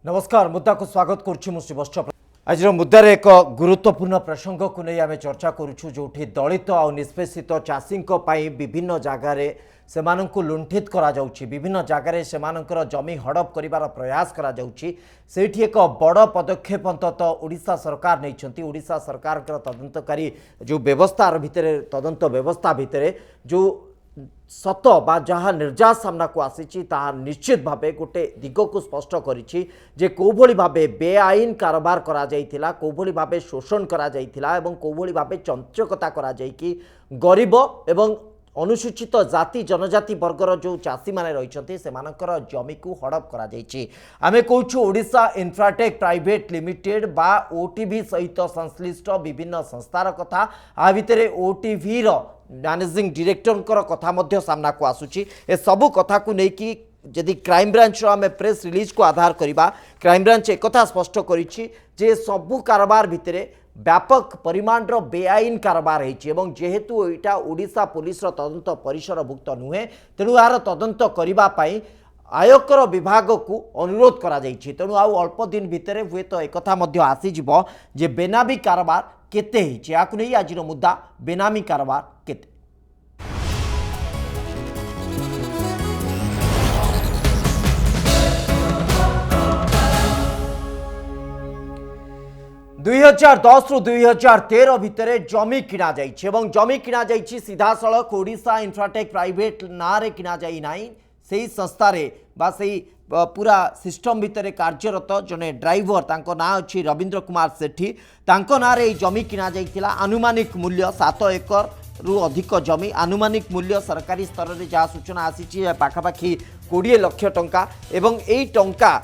नमस्कार मुद्दा को स्वागत करुच्ची आज मुद्दार एक गुरुत्वपूर्ण प्रसंग को नहीं आम चर्चा करुचु जो दलित आ निष्पेषित चाषी विभिन्न जगार से लुंठित करा जाउछि, विभिन्न जगार से जमी हड़प करिवार प्रयास करा जाउछि। सेठी एक बड़ पदक्षेप अंततः ओडिशा सरकार नहीं। ओडिशा सरकार तदंतकारी जो व्यवस्था भितर तदंत व्यवस्था भितर जो सत बा जहाँ निर्जात सामना को आसी ताहा निश्चित भावे गोटे दिग को स्पष्ट करिछि जे कोभली भावे बेआईन कारोबार करा जाइथिला, कोभली भावे शोषण करा जाइथिला एवं कोभली भावे चंचकता करा जाइकि गरीब एवं अनुसूचित जाति जनजाति वर्गर जो चाषी माने रहिछन्ति सेमानकर जमी को हड़प करा जाइछि। आमे कहूछु ओडिशा इन्फ्राटेक प्राइवेट लिमिटेड बा ओटीवी सहित संश्लिष्ट विभिन्न संस्थार कथा। आ भितरे ओटीवी रो मैनेजिंग डायरेक्टर कथा मध्य सामना को आसुची। ए सबु कथा को लेकिन जदि क्राइम ब्रांच आम प्रेस रिलीज को आधार करवा, क्राइम ब्रांच एक स्पष्ट करिछि जे सबु कारोबार भितरे व्यापक परिमाण रो बेआईन कारोबार होइछि एवं जेहेतु एटा ओडिशा पुलिस रो तदंत परिसरभुक्त नुहे तेणु यार तदंत करबा पई आयकर विभाग को अनुरोध करा जाइछि। तेणु आउ अल्प दिन भितर हुए तो एक मध्य आसीजिवो जे बेनामी कारोबार केते होइछि। याकु नै आजिर मुद्दा बेनामी कारोबार केते। दुई 2010 रु 2013 भितर जमी किना जाइछि एवं जमी किना जाइछि सीधा सड़क ओडिशा इन्फ्राटेक प्राइवेट नारे किना जाई नाही। सेही संस्था रे बा सेही पूरा सिस्टम भितर कार्यरत जने ड्राइवर तांको ना अछि रविंद्र कुमार सेठी, तांको नारे ए जमी किना जाइथिला। आनुमानिक मूल्य 7 एकर रु अधिक जमी, आनुमानिक मूल्य सरकारी स्तर रे जा सूचना आसीछि पाखापाखि 20 लाख टंका एवं एई टंका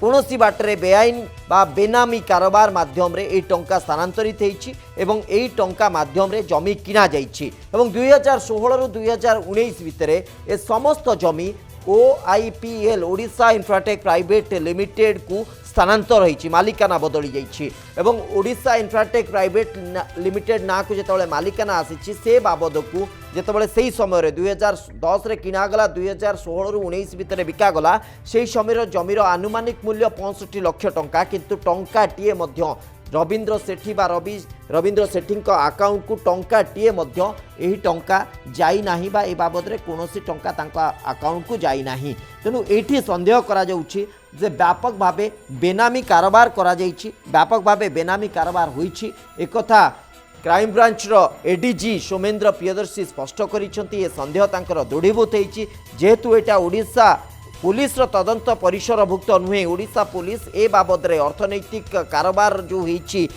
कौनसी बाटरे बेआईन बा बेनामी कारोबार माध्यम रे ए टंका स्थानांतरित होइछि एवं एई टंका माध्यम रे जमी किना जाइछि एवं 2016 रु 2019 भितरे ए समस्त जमी ओआईपीएल ओडिशा इन्फ्राटेक प्राइवेट लिमिटेड को स्थानांतर होइछि, मालिकाना बदली जाइछि एवं ओडिशा इन्फ्राटेक प्राइवेट लिमिटेड ना को जेतबेले मालिकाना आसीछि से बाबद को जेतबेले सेही समय 2010 रे किना गला 2016 रु 19 भितर बिका गला सेही समय जमीर आनुमानिक मूल्य 65 लाख टंका, किंतु टंकाटीए मध्य रविंद्र सेठी बा रविंद्र सेठी अकाउंट को टंकाटीए मध्य एही टंका जाई नाही बा ए बाबद रे कोनोसी टंका तांका अकाउंट को जाई नाही। तेणु एठी संदेह करा जाउछि जे व्यापक भावे बेनामी कारोबार करा जाइछि, व्यापक भावे बेनामी कारोबार होइछि। एकथा क्राइम ब्रांच रो एडीजी सोमेन्द्र प्रियदर्शी स्पष्ट करिसंती। ए संदेह तांकर दृढ़ीभूत होइछि जेहेतु एटा ओडिशा पुलिस रो तदंत परिसरभुक्त नुहे। ओडिशा पुलिस ए बाबद रे अर्थनैतिक कारोबार जो होइछि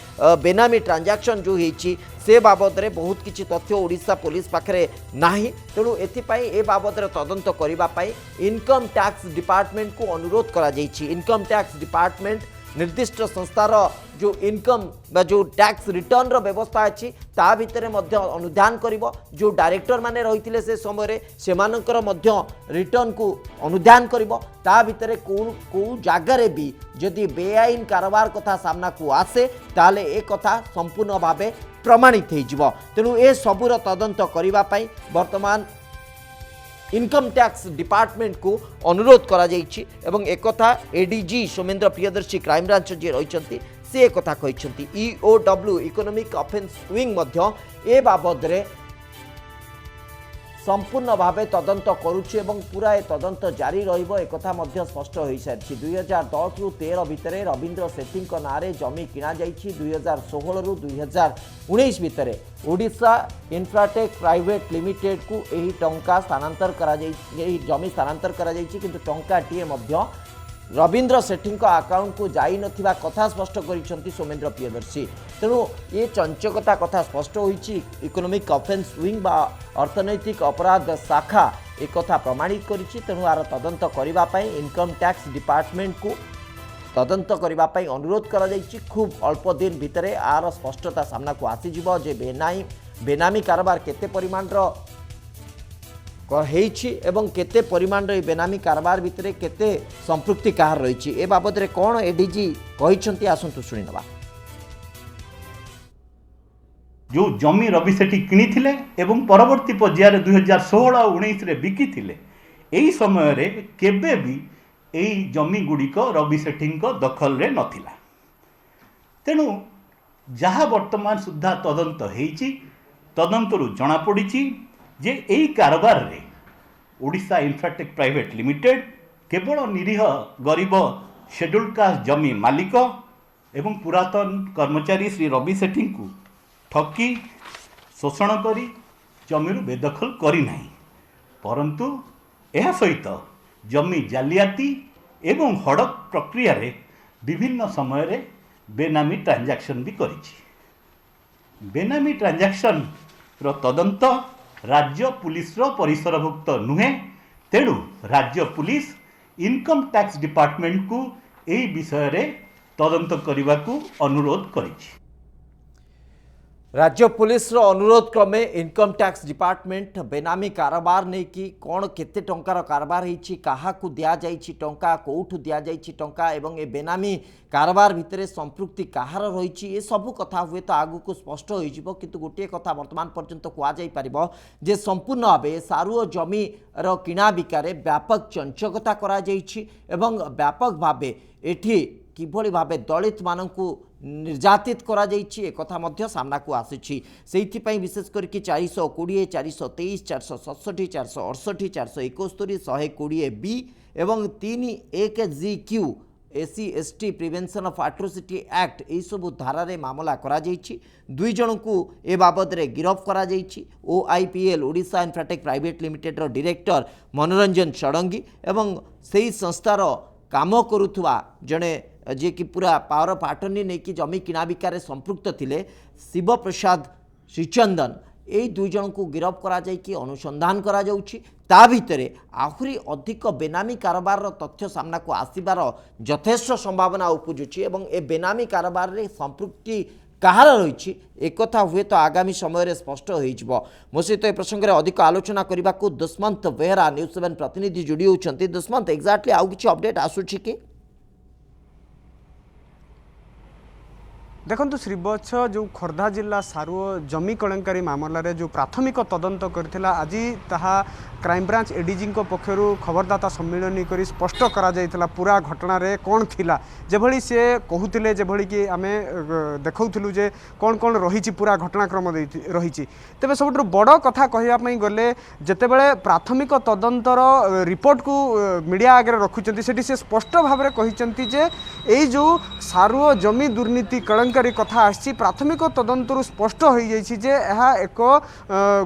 बेनामी ट्रांजैक्शन जो होइछि से बाबद रे बहुत किछि तथ्य ओडिशा पुलिस पाखरे नाही। तेणु एथिपाई ए बाबद रे तदंत करिबा पाई इनकम टैक्स डिपार्टमेंट को अनुरोध करा जाइछि। इनकम टैक्स डिपार्टमेंट निर्दिष्ट संस्थार जो इनकम बा जो टैक्स रिटर्न रो व्यवस्था अछि ता भितरे मध्य अनुधान करिवो। जो डायरेक्टर माने रहिथिले से समय से मानकर मध्य रिटर्न को अनुधान करिवो। ता भितरे को जागारे भी जदि बेआईन कारोबार कथा सामना को आसे ताले ए कथा संपूर्ण भावे प्रमाणित हो जिवो। तेणु ए सबुर तदंत करिबा पई वर्तमान इनकम टैक्स डिपार्टमेंट को अनुरोध करा जाइछि एवं एकथा ADG Somendra Priyadarshi crime branch जे रहिछंती से एकथा कहिछंती। ईओडब्ल्यू इकोनॉमिक ऑफेंस विंग मध्य ए बाबद रे संपूर्ण भावे तदंत करुछि एवं पूरा ए तदंत जारी रहिबो एकथा मध्य स्पष्ट होई सारिछि। 2010 रु 13 भितरे रविंद्र सेठी नारे जमी किना जाइछि। 2016 रु 2019 भितरे ओडिशा इन्फ्राटेक प्राइवेट लिमिटेड को एही टंका स्थानांतर करा जाइछि, एही जमी स्थानांतर करा जाइछि, किंतु टंकाटीए मध्य रविंद्र सेठी अकाउंट को जाई नथिबा कथा स्पष्ट करिसंती सोमेन्द्र प्रियदर्शी। तेणु ये चंचकता कथा स्पष्ट होइछि। इकोनॉमिक ऑफेंस विंग बा अर्थनैतिक अपराध शाखा एक कथा प्रमाणित करिछि। तेणु आर तदंत करिबा पई इनकम टैक्स डिपार्टमेंट को तदंत करिबा पई अनुरोध करा जाइछि। खूब अल्प दिन भितरे आर स्पष्टता सामना को आसीजिवो जे बेनामी कारोबार केते परिमाण रो कहेछि एवं केते परिमाण रे बेनामी कारोबार भितरे केते संपृक्ति कार रहिछि ए बाबद रे कोन एडीजी कहिसंती आसंतु सुनि नबा। जो जमी रवि सेठी किनी एवं परवर्ती पर्यायर 2016 और 19 रे बिकी एही समय रे केबे भी एई जमी गुड़िक रवि सेठी दखल रे नथिला। तेणु जहाँ वर्तमान सुधा तदंत होईची तदंतरु जना पड़िची जे एई कारबार रे ओडिशा इंफ्राटेक प्राइवेट लिमिटेड केवल निरीह गरीब शेड्यूल्ड कास्ट जमी मालिक एवं पुरातन कर्मचारी श्री रवि सेठी को ठकी शोषण करी जमीरु बेदखल करी नाही, परंतु यह सहित जमी जालियाती एवं हड़प प्रक्रिया रे विभिन्न समय रे बेनामी ट्रांजैक्शन भी करिछि। बेनामी ट्रांजैक्शन रो तदंत राज्य पुलिस रो परिसरभुक्त नुहे, तेणु राज्य पुलिस इनकम टैक्स डिपार्टमेंट को एई विषय रे तदंत करने को अनुरोध करिछि। राज्य पुलिस रो अनुरोध क्रमे इनकम टैक्स डिपार्टमेंट बेनामी कारोबार नहीं कि कौन केते टंकार कारोबार होईछि, काहाकू दिया जाइछि टंका, कोउठू दिया जाइछि टंका एवं ए बेनामी कारोबार भितरे संपृक्ति काहार रहिछि, ए सब कथा हुए तो आगु को स्पष्ट हो जिवो। किंतु गोटे कथा वर्तमान पर्यंत कुआ जाई परिबो जे संपूर्ण भावे सारू जमी रो किणा बिकारे व्यापक चंचकता करा जाइछि एवं व्यापक भावे एठी किभली भावे दलित मानकू निर्यातित करा जाइछि ए कथा मध्य सामना को आसीछि। सेइथिपई विशेष करके 420, 423, 467, 468, 471, 120 बी एवं 31GQ AC ST prevention of atrocity act यही सब धारा मामला करा जाइछि। 2 जन को ए बाबद रे गिरफ करा जाइछि। OIPL Odisha Infratech Private Limited रो डायरेक्टर मनोरंजन षडंगी एवं सेही संस्थार काम करुथुवा जने जे कि पूरा पावर ऑफ अटर्नी नहीं कि जमी किणा बिकार संपृक्त थिले शिव प्रसाद श्रीचंदन, यही 2 जन को गिरफ करा जाय कि अनुसंधान करा जाउछि। ता भितरे आहुरी अधिक बेनामी कारोबार रो तथ्य सामना को आसीबार यथेष्ट संभावना उपजुछि एवं ए बेनामी कारोबार रे संपृक्ति कहार रही एक हुए तो आगामी समय स्पष्ट हो। मो सहित ए प्रसंग में अधिक आलोचना करने को दुष्मंत बेहरा न्यूज 7 प्रतिनिधि जोड़ी होती। दुष्मंत एक्जाक्टली आउ किछि अपडेट आसुछि कि? देखो श्रीवत्स जो खोर्धा जिला सारू जमी कलंकारी मामलें जो प्राथमिक तदंत करथिला आज ताहा क्राइमब्रांच एडीजी पक्षर खबरदाता सम्मेलन कर स्पष्ट करा जायथिला पूरा घटना रे कौन थिला जेभली से कहूतिले जेभली कि आमे देखौथिलु जे कौन कौन रही पूरा घटनाक्रम रही। तेबे सबुठ बड़ कथा कहया पई गले जेतेबेले प्राथमिक तदंतर रिपोर्ट को मीडिया आगे रखुचंती सेठी से स्पष्ट भाव में कहिचंती जे एई जो सारू जमी दुर्नीति कलंकारी कथा आसी प्राथमिक तदंतर स्पष्ट हो जाइछि जे एहा एक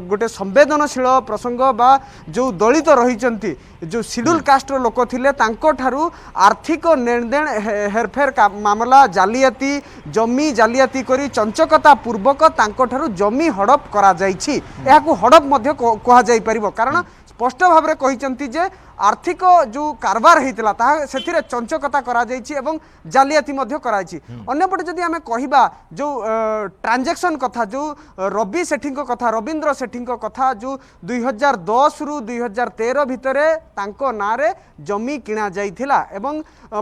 गोटे संवेदनशील प्रसंग बा जो दलित रही जो शेड्यूल कास्ट लोक थिले तांको ठारू आर्थिक लेनदेन हेरफेर मामला जालियाती जमी जालियाती करी चंचकता पूर्वक तांको ठारू जमी हड़प करा जाइछि। एहाकू हड़प मध्य कहा जाई परिबो कारण स्पष्ट भाव में कहिचंती जे आर्थिक जो कारबार होता ताहा सेथिरे चंचकता करा जाइछि एवं जालियाती मध्य कराइछि। अन्यपटे जदि आमे कहिबा जो ट्रांजैक्शन कथा जो रवि सेठी कथा रवींद्र सेठी कथा जो 2010 रु 2013 भितरे तांको नारे जमी किणा जाइथिला एवं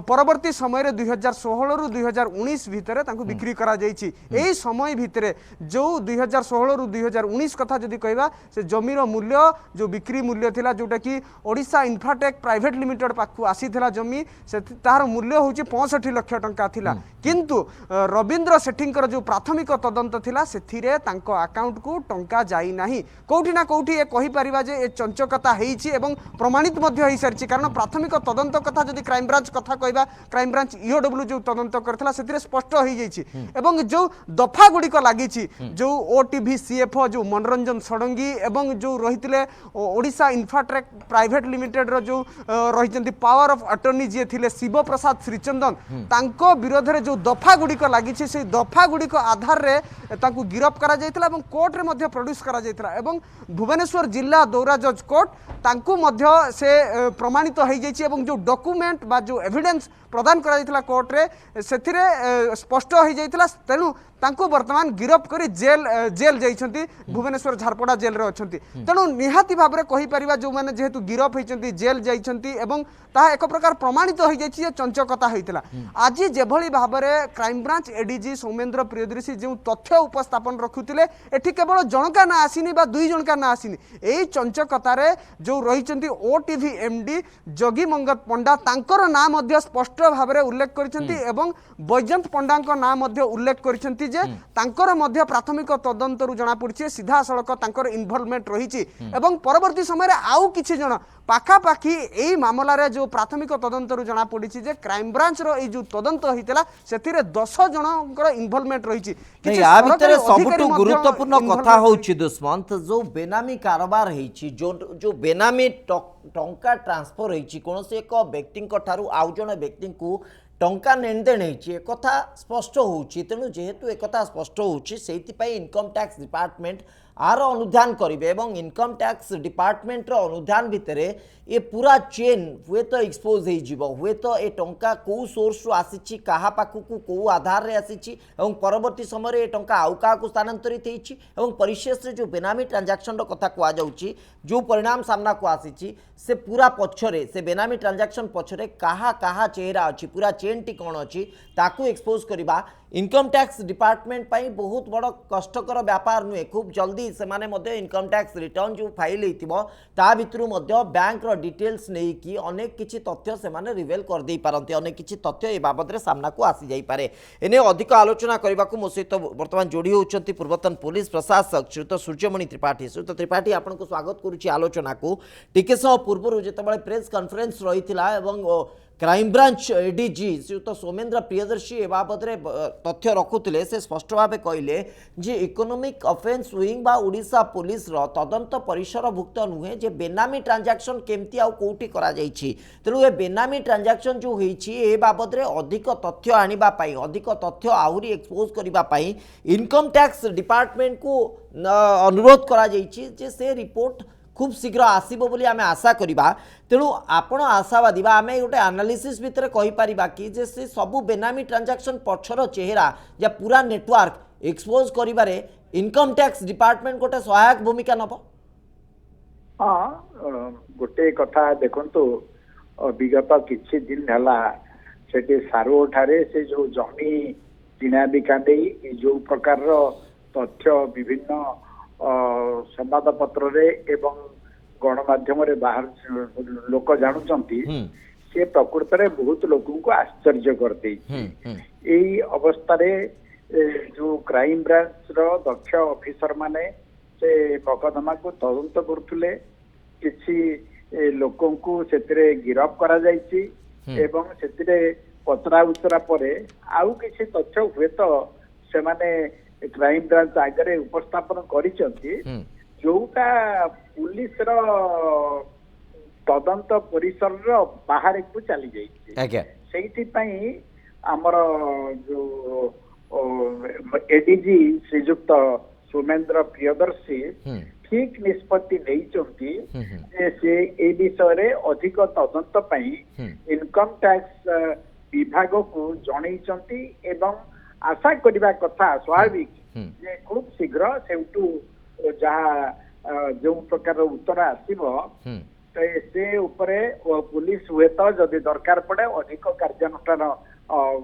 परवर्ती समय रे 2016 रु 2019 भितरे तांको बिक्री करा जाइछि। एही समय भितरे जो 2016 रु 2019 कथा जदि कहिबा से जमीर मूल्य जो बिक्री मूल्य थिला जोटा कि ओडिशा इंफ्राटेक प्राइवेट लिमिटेड पाखु आसीथिला जमी से तार मूल्य होची 65 लाख टंका थिला। किंतु रवींद्र सेठींकर जो प्राथमिक तदंत थिला सेथिरे तांको अकाउंट को टंका जाई नाही। कोठी ना कोठी ए कहि परिबा जे ए चंचकता हेइछि एवं प्रमाणित मध्य होई सारिछि कारण प्राथमिक तदंत कथा जदि क्राइम ब्रांच कथा कहबा क्राइम ब्रांच ईओडब्ल्यू जो तदंत करथिला सेथिरे स्पष्ट होई जाइछि एवं जो दफा गुडी को लागिछि जो ओटीवी सीएफओ जो मनोरंजन षडंगी एवं जो रहितिले ओडिशा इंफ्राटेक प्राइवेट लिमिटेड रो जो रहिचंती पावर ऑफ अटर्नी जे थिले शिव प्रसाद श्रीचंदन तांको विरोध रे जो दफा गुडी को लागिछि से दफा गुडी को आधार रे तांको गिरफ करा जायतिला एवं कोर्ट रे मध्य प्रोड्यूस करा जायतिला एवं भुवनेश्वर जिला दौरा जज कोर्ट तांको मध्य से प्रमाणित हो जाइछि एवं जो डॉक्यूमेंट बा जो एविडेंस प्रदान करा जायतिला कोर्ट रे सेथिरे स्पष्ट हो जायतिला। तेणु तांको वर्तमान गिरफ करी जेल जाइछंती भुवनेश्वर झारपड़ा जेल रे अछंती तेणु निहाती भाव में कहि परिबा जो माने जेहेतु गिरफ होइछंती जेल जाइछंती एवं ताहा एक प्रकार प्रमाणित हो जाइछि जे चंचकता होइतिला आज जेभली भाव में crime branch ADG Soumendra Priyadarshi जो तथ्य उपस्थापन रखुतिले एठी केवल जनका ना आसीनी बा दुई जनका ना आसीनी एई चंचकतारे जो रहिछंती ओटीवी एमडी जगी मंगत पंडा तांकर नाम मध्य स्पष्ट भाव में उल्लेख करिछंती एवं बैजयंत पंडांक नाम मध्य उल्लेख करिछंती जे तांकर मध्य प्राथमिक तदंतरु जना पड़छि सीधा सड़क तांकर इन्वॉल्वमेंट रहिछि एवं परवर्ती समय आउ किछि जण पाखापाखि एई मामलार जो प्राथमिक तदंतरु जना पड़छि जे क्राइम ब्रांच रो एई जो तदंत होइतिला सेतिरे 10 जनकर इन्वॉल्वमेंट रहिछि नहीं या भितर सबुठु गुरुत्वपूर्ण कथा होछि दुष्मंत जो बेनामी कारोबार होइछि जो बेनामी टंका ट्रांसफर होइछि कोनोसी एक व्यक्ति ठारू आउ जण व्यक्ति को टंका लेनदेन होइछि एक कथा स्पष्ट होउछि तेणु जेहेतु एक कथा स्पष्ट होउछि सेति पई इनकम टैक्स डिपार्टमेंट आर अनुधान करेंगे और इनकम टैक्स डिपार्टमेंट अनुधान भितर ये पूरा चेन हुए तो एक्सपोज हो हुए तो ये टंका कौ सोर्स रु आसी क्या पाखक कौ आधार रे आसी परवर्ती समय ये टंका आउ क्या स्थानांतरित होती परिशेष जो बेनामी ट्रांजैक्शन कथा कहुच्छी जो परिणाम सामना को आसी से पूरा पछरे से बेनामी ट्रांजैक्शन पछरे क्या चेहरा अच्छी पूरा चेन टी कौन अच्छी ताकू एक्सपोज करवा इनकम टैक्स डिपार्टमेंट पाई बहुत बड़ कष्टकर व्यापार नुहे खूब जल्दी से माने इनकम टैक्स रिटर्न जो फाइल होता भितर बैंक डिटेल्स नहीं कि अनेक किछि तथ्य से माने रिवेल कर दे पारंती अनेक किछि तथ्य ए बाबद रे सामना को आसी जाई पारे एने अधिक आलोचना करबा को मो सहित वर्तमान जोड़ी होचंती पूर्वतन पुलिस प्रशासक श्रीयुत सूर्यमणि त्रिपाठी श्रीयुत त्रिपाठी आपन को स्वागत करूची आलोचना को टिके समय पूर्व जेतबळे प्रेस कॉन्फ्रेंस रहिथिला एवं क्राइम ब्रांच एडीजी श्रीयुत सौमेन्द्र प्रियदर्शी ए बाबद तथ्य रखुले से स्पष्ट भाव कहले जे इकोनॉमिक ऑफेंस विंग बा ओडिशा पुलिस रो तदंत परिसरभुक्त नुहे जे बेनामी ट्रांजैक्शन केमती आउ कोठी करा जाइछि तेणु ए बेनामी ट्रांजैक्शन जो होइछि ए बाबद अधिक तथ्य आनिबा पाई अधिक तथ्य आहुरी एक्सपोज करिबा पाई इनकम टैक्स डिपार्टमेंट को अनुरोध करा जाइछि जे से रिपोर्ट खूब शीघ्र आसबो बोली आमे आशा करिबा तेणु आपण आशावादी बा आमे गोटे एनालिसिस भितर कहि परिबा कि जे से सबु बेनामी ट्रांजैक्शन पछर चेहरा या पूरा नेटवर्क एक्सपोज करिबारे इनकम टैक्स डिपार्टमेंट गोटे सहायक भूमिका नबो। हाँ गोटे कथा देखंतु विगत किछि दिन हला सेठी सारो ठारे से जो जमी किना बिका देई जो प्रकार तथ्य विभिन्न संवाद पत्र रे एवं गणमाध्यम रे बाहर लोक जानुचंती से प्रकृत रे बहुत लोगों को आश्चर्य कर देई अवस्था रे जो क्राइम ब्रांच रो दक्ष ऑफिसर माने से मकदमा को तदंत करथुले किछि लोकों को सेतिरे गिरफ करा जायछि एवं सेतिरे पचरा उचरा परे आउ किछि तथ्य हुए तो से माने क्राइम ब्रांच आगे उपस्थापन करिसंती जोटा पुलिस रो तदंत परिसर रो बाहर को चली जाइछि सेठी पई हमर जो एडीजी श्रीयुक्त सौमेन्द्र प्रियदर्शी ठीक निष्पत्ति नहीं से ए विषय रे अधिक तदंत पई इनकम टैक्स विभाग को जनईचंती एवं आशा करबा कथा स्वाभाविक जे खूब शीघ्र सेउटू जहाँ जो प्रकार उत्तर आसीबो से उपरे पुलिस हुए तो जदि दरकार पड़े अधिक कार्यानुष्ठान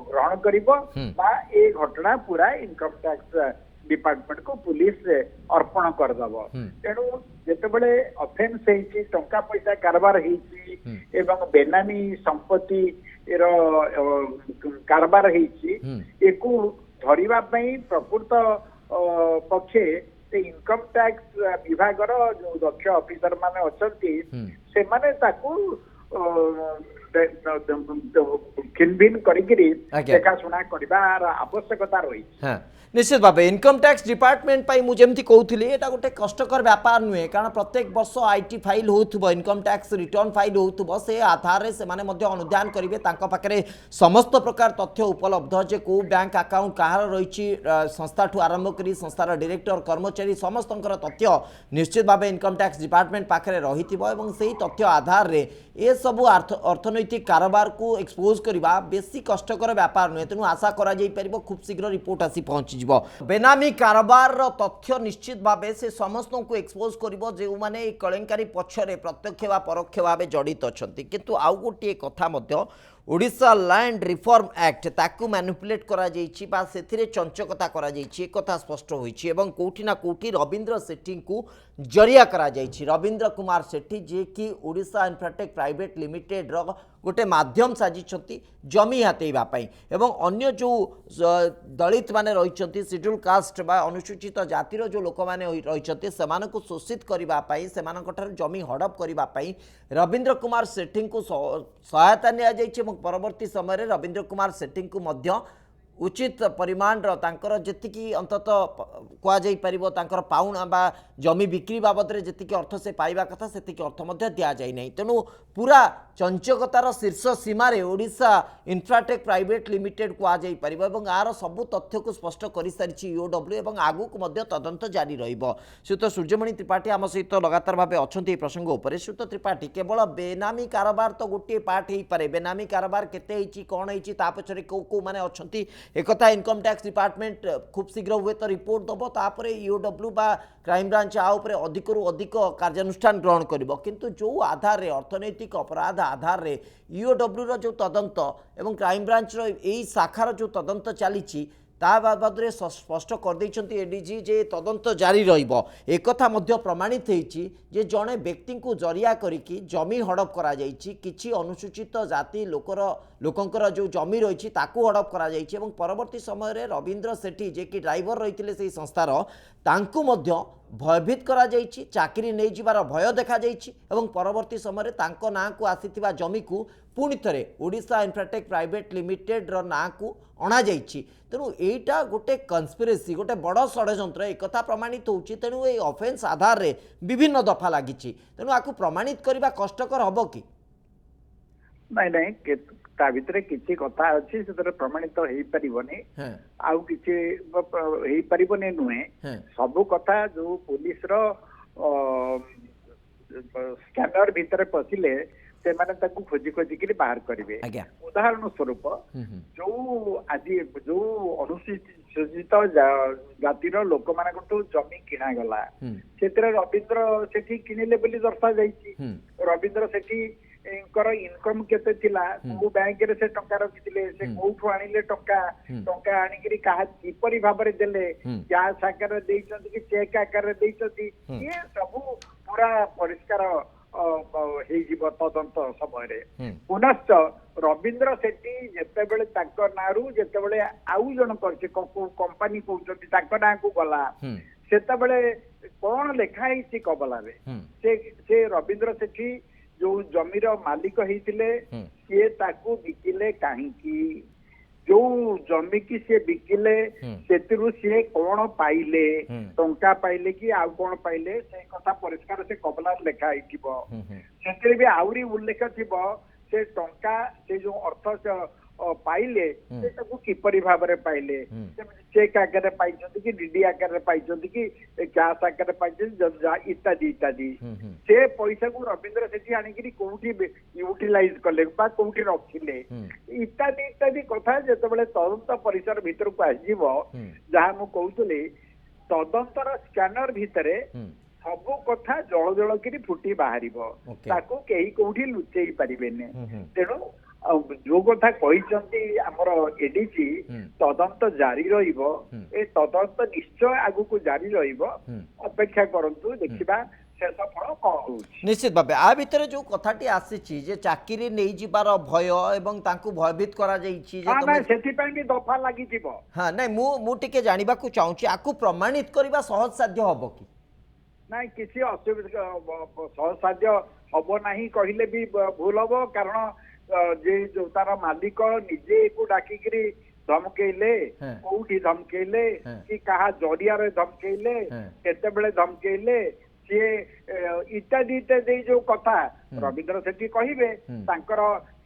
ग्रहण करिबो बा ए घटना पूरा इनकम टैक्स डिपार्टमेंट को पुलिस अर्पण करदब तेणु जेतेबेले ऑफेंस हेछि टंका पैसा कारबार हेछि एवं बेनामी संपत्ति रो कारबार हेछि एकु धरिबा पई प्रकृत पक्षे इनकम टैक्स विभाग रो जो दक्ष ऑफिसर माने अछंती से माने ताकू किनबिन करिगिरी देखा सुना करबार आवश्यकता रही निश्चित भाव इनकम टैक्स डिपार्टमेंट पाई मु जेमती कहूली एटा गोटे कष्टकर व्यापार नुहे कारण प्रत्येक वर्ष आईटी फाइल होउथबो इनकम टैक्स रिटर्न फाइल होउथबो से आधार रे से माने मध्ये अनुधान करिवे तांको पाखरे समस्त प्रकार तथ्य उपलब्ध जे को बैंक अकाउंट कहार रहिछि संस्था ठु आरंभ करी संस्थार डायरेक्टर कर्मचारी समस्तंकर तथ्य निश्चित भाव इनकम टैक्स डिपार्टमेंट पाखरे रहिथिबो एवं सेही तथ्य आधार रे ए सबु अर्थनैतिक कारोबार को एक्सपोज करबा बेसी कष्टकर व्यापार नुहे तेणु आशा करा जाई परिबो खूब शीघ्र रिपोर्ट आसी पहुंची ହୋଇଯିବ। ବେନାମୀ କାରବାର ତଥ୍ୟ ନିଶ୍ଚିତ ଭାବେ से समस्त को एक्सपोज करिवो जे माने कलंकारी पछरे प्रत्यक्ष वा परोक्ष भाव जड़ित अछंती। किंतु आउ गोटे कथा मध्य ओडिशा लैंड रिफॉर्म एक्ट ताकू मैनिपुलेट करा जाइछि बा सेथिरे चंचकता करा जाइछि कथा स्पष्ट होइछि एवं कोठी ना कोठी रविंद्र सेठी को जरिया करा जाइछि। रविंद्र कुमार सेठी जे कि ओडिशा इन्फ्राटेक प्राइवेट लिमिटेड रो गोटे माध्यम साजिछंती जमी हातेइबा पई एवं अन्य जो दलित माने रहिछंती शेड्यूल कास्ट बा अनुसूचित जातिर जो लोक माने रहिछंती सेमानकु शोषित करिबा पई सेमानकठार जमी हड़प करिबा पई रविंद्र कुमार सेठी को सहायता निया जाइछि एवं परवर्ती समय रविंद्र कुमार सेठी को मध्य उचित परिमाण तांकर जेतिकी अंतत कुआ जाई परिबो तांकर पाउना बा जमी बिक्री बाबद रे जेतिकी अर्थ से पाइबा कथा सेतिकी अर्थ मध्य दिया जाई नै। तेनु पूरा चंचकतार शीर्ष सीमा रे ओडिशा इन्फ्राटेक प्राइवेट लिमिटेड कुआ जाई परिबो एवं आर सबु तथ्य को स्पष्ट करि सारिछि ईओडब्ल्यू एवं आगु को मध्य तदंत जारी रहिबो। श्रीयुत सूर्यमणि त्रिपाठी आम सहित लगातार भाबे अछंती प्रसंग उपरे। श्रीयुत त्रिपाठी केवल बेनामी कारोबार तो गोटे पार्ट हेई पारे बेनामी कारोबार केते हेची कोन हेची ता पछरे को माने अछंती एकथा इनकम टैक्स डिपार्टमेंट खूब शीघ्र हुए तो रिपोर्ट दबो तापरे ईओडब्ल्यू बा क्राइम ब्रांच आ उपरे अधिकरु अधिक कार्यानुष्ठान ग्रहण करिवो। किंतु जो आधार रे अर्थनैतिक अपराध आधार रे ईओडब्ल्यू रो जो तदंत एवं क्राइम ब्रांच रो एई शाखार जो तदंत चलीछि ता बाबद रे स्पष्ट कर दैछंती एडीजी जे तदंत जारी रहिबो। एकथा मध्य प्रमाणित हेछि जे जणे व्यक्ति को जरिया करिकि जमी हड़प करा जाइछि किछि अनुसूचित जाति लोकंकर जो जमी रही ताकू हड़प करा जाइछि एवं परवर्ती समय रे रविंद्र सेठी जे कि ड्राइवर रहिथिले सेही संस्थार तांकू मध्य भयभीत करा जाइछि चाकरी नै जिबार भय देखा जाइछि एवं परवर्ती समय रे तांको ना को आसीथिबा जमी को पुणी थरे ओडिशा इन्फ्राटेक प्राइवेट लिमिटेड रो ना को अणा जाइछि। तेणु एटा गोटे कन्स्पिरेसी गोटे बड़ षड्यंत्र एक प्रमाणित होछि। तेणु ए ऑफेंस आधार रे विभिन्न दफा लागिछि। तेणु आकु प्रमाणित करबा कष्टकर हबो कि नहीं ता भितरे किछि कथा अछि सेतरे प्रमाणित हेई परिबनी आउ किछि हेई परिबनी नुहे सब कथा जो पुलिस रो स्कैनर भितरे पसिले से माने ताकू खोजी खोजी के बाहर करिवे। उदाहरण स्वरूप जो आज जो अनुसूचित जातिर लोक मानकटू जमी किना गला सेतरे रविंद्र सेठी किनिले बोली दर्शा जाइछि। रविंद्र सेठी इनकम केते थिला को बैंक रे से टंका रखिथिले से कोठु आनिले टंका आनिकरी कहा किपरि भाबरे देले कैश आकार देइछंती कि चेक आकार देइछंती ये सब पूरा परिष्कार हेजिब तदंत समय पुनश्च रविंद्र सेठी जेते बेले ताको नारू जेते बेले आउ जण करছে कंपनी कहउछंती ताको ना को गला सेते बेले कोन लेखा हिची कबला रे से रविंद्र सेठी जो जमीर मालिक होइतिले से ताकू बिकिले काहीकी जो जमी की से बिकिले सेतिरु से कोन पाइले टंका पाइले कि आउ कोन पाइले से कथा परिष्कार से कबला लेखा आइथिबो सेतिरे भी आउरी उल्लेख थिबो से टंका से जो अर्थ पाइले से ताकू किपरि भाबरे पाइले चेक आकार पाइछंती कि डीडी आकार पाइछंती कि कैश आकार पाइछंती इत्यादि इत्यादि से पैसा को रविंद्र सेठी आनिकरी कोठी यूटिलाइज कले बा कोठी रखिले इत्यादि इत्यादि कथा जेते बेले तदंत परिसर भीतर को आजिबो जहा मु कहउतले तदंतर स्कैनर भीतरे सब कथा जळ जळ करी फुटी बाहरिबो ताकू केही कोठी लुचेई परिबेने। तेणु जो कथा कहते आमर एडीजी तदंत जारी रहिबो ए तदंत निश्चय आगु को जारी रहिबो अपेक्षा करंतु देखिबा शेष फल कौन हो। निश्चित भाव आ भितर जो कथाटी आसी जे चाकरी नहीं जिबार भय एवं तांकु भयभीत करा जाइछि जे हां सेति पय भी दफा लागि जिवो। हां नै मु टिके जानिबा को चाहूची आकु प्रमाणित करबा सहज साध्य हबो कि नहीं किसी असुविधा सहज साध्य हबो नाही कहिले भी भूल हबो कारण जे जो तार मालिक निजे को डाकिकरी धमकेले कोठी धमकेले कि कहा जरिया रे धमकेले केते बेले धमकेले सी इत्यादि इत्यादि जो कथा रविंद्र सेठी कहिबे तांकर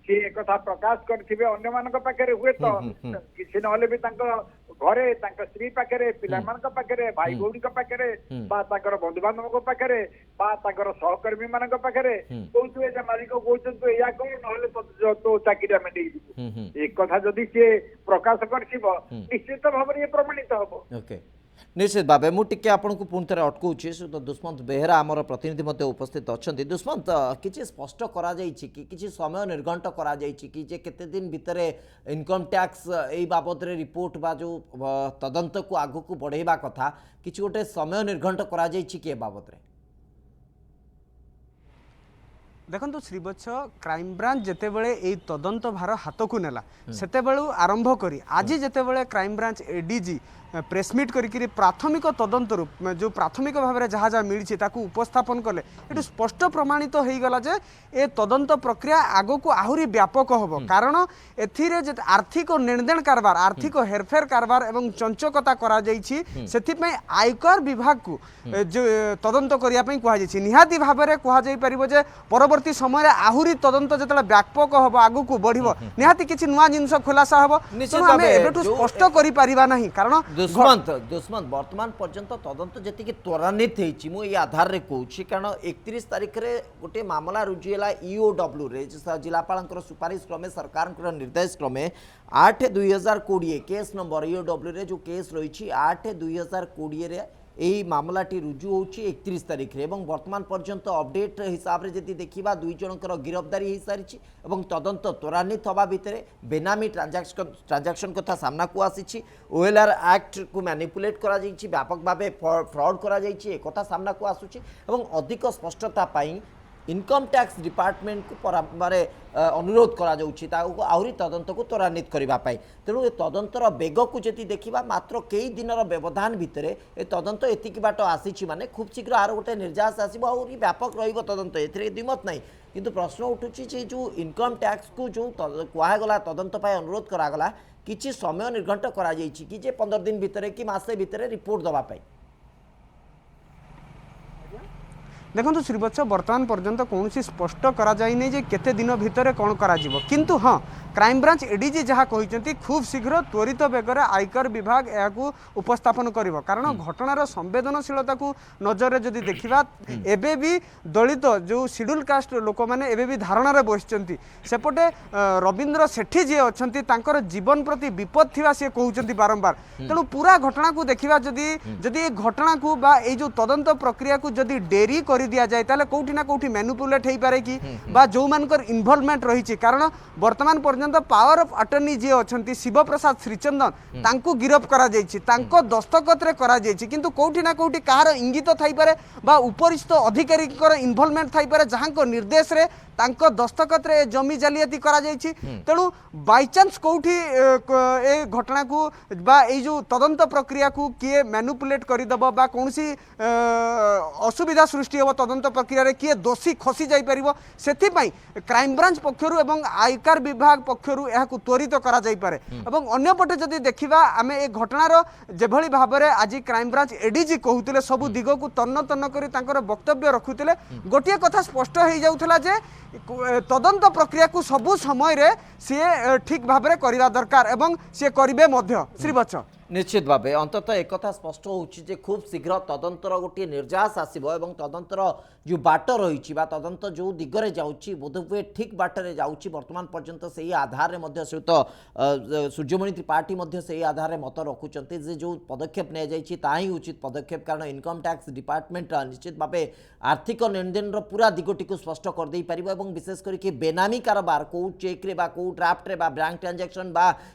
सी एक कथा प्रकाश करथिबे अन्य मानक पाखरे हुए तो किछि नहले भी तांकर घरे स्त्री पाखे पिलाମାନଙ୍କ पाखे भाई भौणी पाखे बंधु बांधव पाखे सहकर्मी मान पाखे कौन मालिक कौन या कौन ना तो चाकरी आम एक कथा जदि सी प्रकाश कर निश्चित भाव ये प्रमाणित हम। निश्चित भाव मुझे आपको पुणी थे अटकाऊँगी तो दुष्मंत बेहेरा आमर प्रतिनिधि उपस्थित अच्छा दुष्मंत किसी स्पष्ट करा कि समय निर्घंट करा कि जे केते दिन भितर इनकम टैक्स यही बाबद रिपोर्ट बा जो तदंत को आग को बढ़ेबा कथा किसी गोटे समय निर्घंट करा कि बाबद रे देखो श्रीवत्स क्राइमब्रांच जितेबले ये तदंत भार हाथ को नेला सेते आरंभ करी आज जितेबले क्राइमब्रांच एडीजी प्रेसमिट करी प्राथमिक तदंत जो प्राथमिक भाव में जहाँ जहाँ मिली उपस्थापन कले ये स्पष्ट प्रमाणित हो गला जे ए तदंत प्रक्रिया आग को आहरी व्यापक हम कारण एथिरे आर्थिक लेनदेन कारबार आर्थिक हेरफेर कारबार एवं चंचकता करा से आयकर विभाग को जो तदंत करने कहुई निहाती भाव में कहुई परवर्ती समय आहरी तदंत जो व्यापक हम आग को बढ़ो निहाती किसी नुआ जिनस खुलासा हम स्पष्ट कर कारण दुष्मंत वर्तमान पर्यंत तदंत जी त्वरान्वित होती आधार रे कहूँ कारण 31 तारिख रे गोटे मामला रुजु है EOW रे जिलापाल सुपारिश क्रमे सरकार निर्देश क्रमे 8/2020 केस नंबर EOW रे जो केस रही 8/2020 रे यही मामलाटी रुजु हो 31 तारिख रे एवं वर्तमान पर्यंत अपडेट हिसाब से जदि देखा 2 जनकर गिरफ्तारी हो सारी तदंत त्वरान्वित हवा भितर बेनामी ट्रांजैक्शन कथा सामना को आसी OLR एक्ट को मैनिपुलेट करा व्यापक भाव फ्रॉड करा कथा सामना को आसूची अधिक स्पष्टता पाई इनकम टैक्स डिपार्टमेंट को अनुरोध करा आहरी तदंत को त्वरान्वित करने तेणु ए तदंतर बेग को जदि देखा मात्र कई दिन व्यवधान भितर ए तदंत एतिक बाट आसी माने खूब शीघ्र आर गोटे निर्यास आसो आहरी व्यापक रदंत ए द्विमत नहीं किंतु प्रश्न उठुची जो इनकम टैक्स को जो कहगला तदंत अनुरोध करागला किसी समय निर्घंट करा कि जे 15 दिन भितर कि मासे भितर रिपोर्ट दवाई देखो श्रीवत्स वर्तमान पर्यंत कौन स्पष्ट करा जाए जे केते दिन भितर कौन करा जीवो किंतु हाँ क्राइमब्रांच एडीजी जहाँ कहते खूब शीघ्र त्वरित बेगर आयकर विभाग या उपस्थापन करिवो कारण घटनार संवेदनशीलता को नजर जदि देखा एबे भी दलित जो शेड्यूल कास्ट लोक मैंने एबे भी धारणा बसचंती सेपटे रवींद्र सेठी जी अच्छा जीवन प्रति विपद थिबा से कहउचंती बारंबार तेणु पूरा घटना को देखा जदि घटना को बा ए जो तदंत प्रक्रिया को जदि डेरी कर दिया जाए ताले कोठी ना कोठी मैनिपुलेट हो पारे कि बा जो मानकर इन्वॉल्वमेंट रही कारण वर्तमान पर्यंत पावर ऑफ अटर्नी जी अच्छा शिव प्रसाद श्रीचंदन तांको गिरफ करा जायछि तांको दस्तखत रे करा जायछि किंतु कोठी ना कोठी कहार इंगित थाई पारे बा उपरिस्थ अधिकारी इन्वॉल्वमेंट थाई पारे जहां को निर्देश रे तांको दस्तखत रे जमी जालियाती करा जायछि तेणु बाय चांस कोठी ए घटना को बा ए जो तदंत प्रक्रिया को किए मैनिपुलेट कर दबो बा कोनसी असुविधा सृष्टि हो तदंत प्रक्रिया रे किए दोषी खसी जाई परिबो सेथि पई क्राइम ब्रांच पक्षरु एवं आयकर विभाग पक्षरु एहा को त्वरित करा जाई पारे एवं अन्य पटे जदि देखिबा आमे ए घटनार जेभली भाबरे आज क्राइम ब्रांच एडीजी कहउतिले सब दिग को तन्न तन्न करी तांकर वक्तव्य रखुतिले गोटिए कथा स्पष्ट हो जाउथला जे तदंत प्रक्रिया को सबु समय रे सी ठीक भाव में करवा दरकार एवं सी करिवे मध्य श्रीवत्स निश्चित भाव अंततः एक कथा स्पष्ट होची खूब शीघ्र तदंतर गोटे निर्यास आसब और तदंतर जो बाट रही तदंत जो दिगरे जाऊँगी बोधहुए ठीक बाटर जाऊँगी वर्तमान पर्यंत से ही आधार में सहित सूर्यमणि त्रिपाठी से ही आधार में मत रखुंट जो पदक्षेप नि उचित पदक्षेप कारण इनकम टैक्स डिपार्टमेंट निश्चित भाव आर्थिक लेनदेन पूरा दिगटी को स्पष्ट करदे पार विशेष करके बेनामी कारोबार कौ चेक्रे कौ draft bank transaction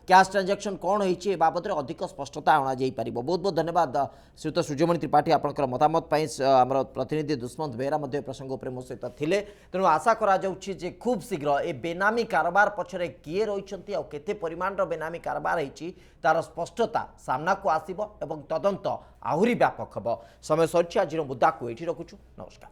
cash transaction कौन होती बाबद अधिक स्पष्टता अणा बहुत बहुत धन्यवाद श्रीयुत सूर्यमणि त्रिपाठी आपंकर मतामत आम प्रतिनिधि दुष्मंत बेहेरा प्रसंग उपर मो सहित थिले तेणु आशा करा जाउछि जे खूब शीघ्र ए बेनामी कारोबार पछरे किए रहिछंती आ केते परिमाण रो बेनामी कारोबार हेछि तार स्पष्टता सामना को आसीबो एवं तदंत आहुरी व्यापक हबो समय सरिछि आजिर मुद्दा को एठी रखुछु नमस्कार।